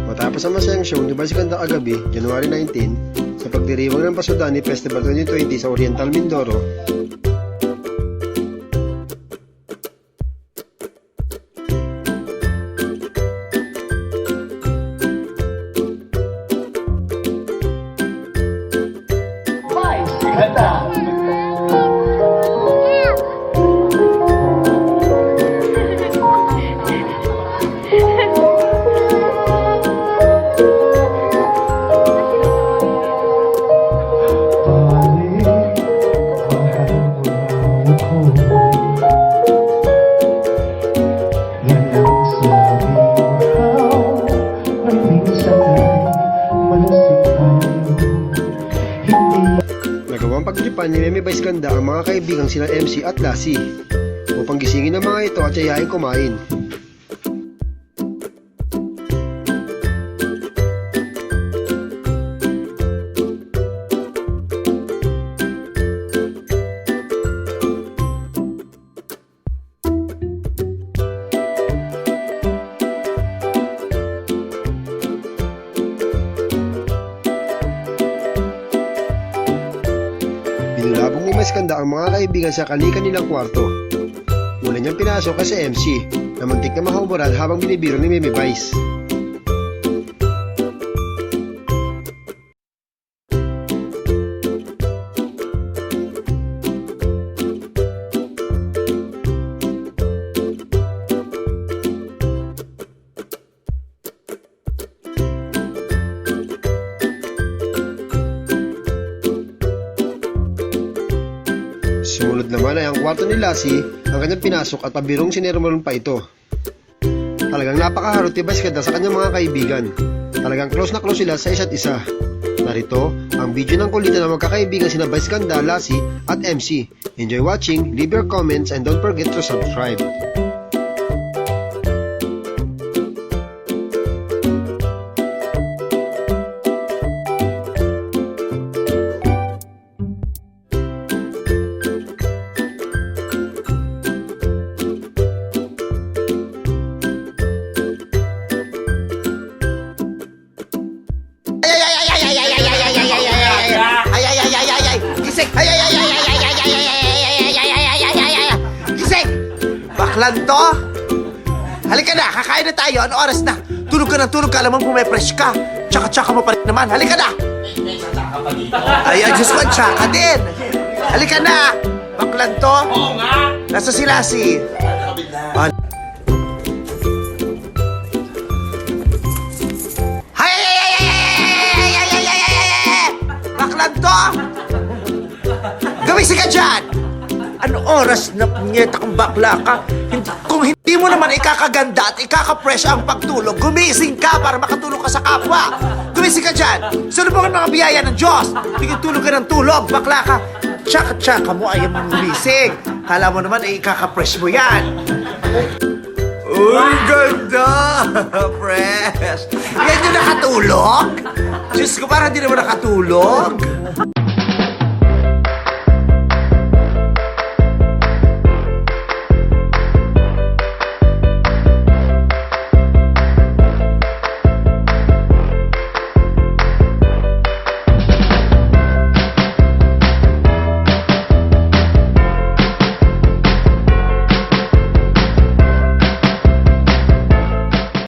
Matapos ang masayang show ni Ganda Grabe, January 19, sa pagdiriwang ng Pasudani Festival 2020 sa Oriental Mindoro, nagawang pagtripan ni Viceion ang mga kaibigang sila MC at Lassie upang gisingin ang mga ito at yayain kumain. Binilabong ni Viceion ang mga kaibigan sa kanilang kwarto. Una niyang pinasok kasi MC na muntik na mahumoran habang binibiro ni Meme Vice. Sumunod naman ay ang kwarto ni Lassie ang kanyang pinasok at pabirong sinermonan pa ito. Talagang napakaharot ni Viceion sa kanyang mga kaibigan. Talagang close na close sila sa isa't isa. Narito ang video ng kulitan ng magkakaibigan sina Viceion, Lassie at MC. Enjoy watching, leave your comments and don't forget to subscribe. Gising! Gising! Baklan to? Halika na, kakain na tayo. Ano oras na? Tulog ka ng tulog ka, alam mo pumepresh ka. Tsaka mo pa rin naman. Halika na! Ay, Diyos ko, tsaka din. Halika na! Baklan to? Oo nga! Nasa si Lassie. Baklan to? Gumising ka dyan! Ano oras na punyeta kang bakla ka? Kung hindi mo naman ikakaganda at ikakapresh ang pagtulog, gumising ka para makatulog ka sa kapwa. Gumising ka dyan! Salubungan mga biyaya ng Diyos! Tingin tulog ka ng tulog, bakla ka! Tsaka mo ayaw mong gumising. Kala mo naman ay ikakapresh mo yan. Uy, ganda! Fresh! Yan yung nakatulog? Diyos ko, parang hindi naman nakatulog.